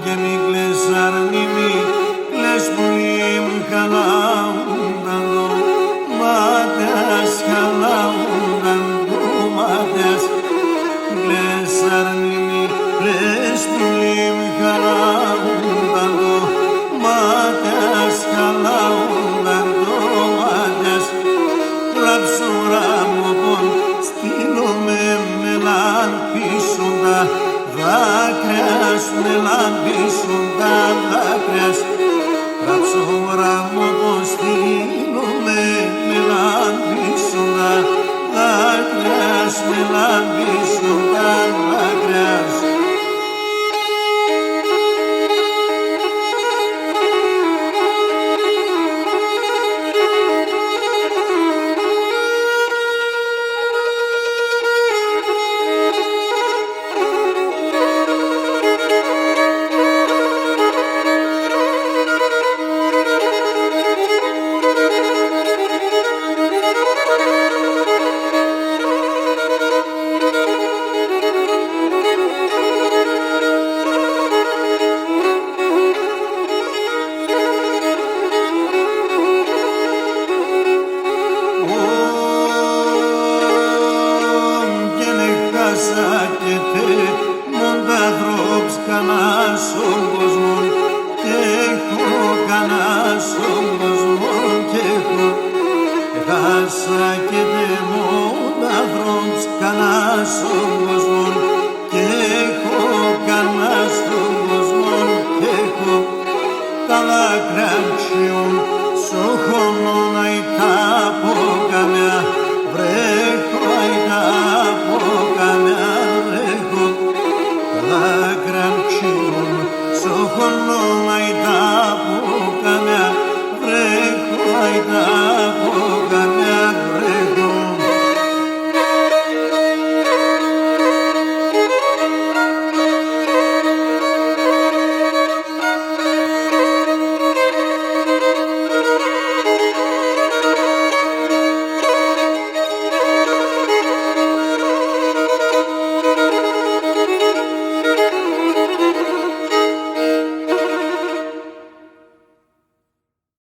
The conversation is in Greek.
και μη κλαις αρνημί, κλαις πολύ μου χαλάουνταν το μάτιας, χαλάουνταν το μάτιας. Κλαις αρνημί, κλαις πολύ μου χαλάουνταν το μάτιας, χαλάουνταν το μάτιας. Ραψούρα μου πον, στείλομαι με λάμπησοντα δάκρυας, με λάμπησοντα δάκρυας. Ραψούρα μου πον, στείλομαι με λάμπησοντα δάκρυας, με λάμπησοντα δάκρυας. Μόντα δρόψ κανάς στον κόσμο και έχω, κανάς στον κόσμο και έχω. Έχασα και τε μόντα δρόψ κανάς στον κόσμο και έχω, κανάς στον κόσμο και έχω. Τα δάκρυα ψιούν στο χώμα